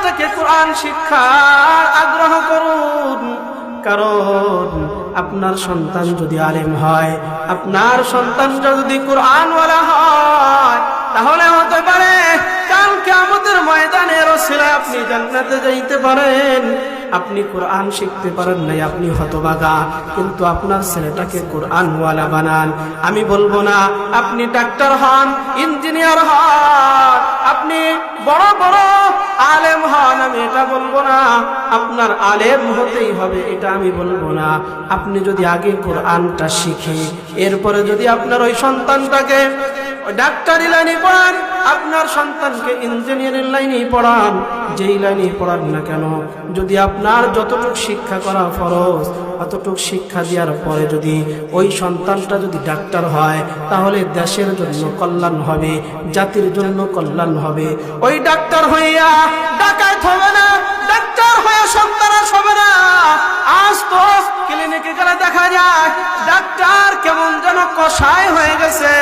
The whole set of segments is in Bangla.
ছেলেটাকে কোরআন শিক্ষার আগ্রহ করুন। কারণ আপনার সন্তান যদি আলেম হয়, আপনার সন্তান যদি কোরআনওয়ালা হয়, তাহলে হতে পারে কাল কিয়ামতের ময়দানে রসিলায় আপনি জান্নাতে যাইতে পারেন। আপনি কোরআন শিখতে পারেন নাই, আপনি হতভাগা, কিন্তু আপনার ছেলেটাকে কোরআনওয়ালা বানান। আমি বলবো না আপনি ডাক্তার হন, ইঞ্জিনিয়ার হন, আপনি বড় বড় আলেম হন, আমি এটা বলবো না। আপনার আলেম হতেই হবে এটা আমি বলবো না। আপনি যদি আগে কোরআনটা শিখে এরপরে যদি আপনার ওই সন্তানটাকে ডাক্তারি লাইনে পড়ান, আপনার সন্তানকে ইঞ্জিনিয়ারিং লাইনে পড়ান, যেই লাইনে পড়ান না কেন, যদি আপনার যতটুকু শিক্ষা করা ফরজ অতটুকু শিক্ষা দেওয়ার পরে যদি ওই সন্তানটা যদি ডাক্তার হয়, তাহলে দেশের জন্য কল্যাণ হবে, জাতির জন্য কল্যাণ হবে। ওই ডাক্তার হইয়া ডাকাত হবে না, ডাক্তার হয়ে সন্ত্রাস হবে না। আজ তো ক্লিনিকে গেলে দেখা যায় ডাক্তার কেমন যেন কষায় হয়ে গেছে,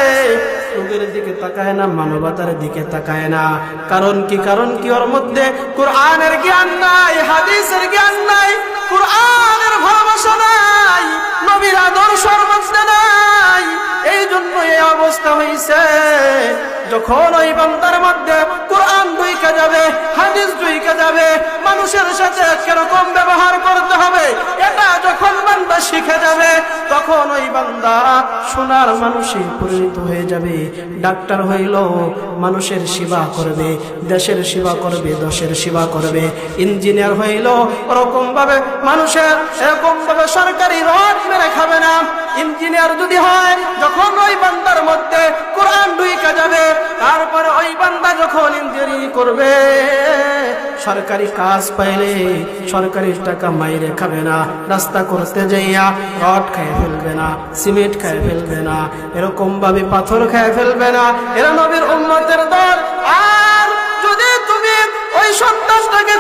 রোগের দিকে তাকায় না, মানবতার দিকে তাকায় না। কারণ কি? কারণ কি? ওর মধ্যে কোরআনের জ্ঞান নাই, হাদিসের জ্ঞান নাই, কোরআনের ভালোবাসা নাই, নবীর আদর্শের মধ্যে নাই। এই জন্য এই অবস্থা হয়েছে। যখন ওই বান্দার মধ্যে কোরআন ঢুইকা যাবে, হাদিস ঢুইকা যাবে, মানুষের সাথে কিরকম ব্যবহার করতে হবে এটা যখন বান্দা শিখে যাবে, তখন ওই বান্দা সোনার মানুষে পরিণত হয়ে যাবে। ডাক্তার হইল মানুষের সেবা করবে, দেশের সেবা করবে, দশের সেবা করবে। ইঞ্জিনিয়ার হইল ওরকম ভাবে মানুষের এরকম ভাবে সরকারি রড মেরে খাবে না। ইঞ্জিনিয়ার যদি হয়, যখন ওই বান্দার মধ্যে কোরআন ঢুইকা যাবে, তারপরে ওই বান্দা যখন ইঞ্জিনিয়ারিং করবে, সরকারি কাজ পাইলে সরকারি টাকা মাইরে খাবে না, রাস্তা করতে যাইয়া রড খায় ফেলবে না, সিমেন্ট খায় ফেলবে না, এরকম ভাবে পাথর খায় ফেলবে না। এরা নবীর উম্মতের দল। আর যদি তুমি ওই সন্তানটাকে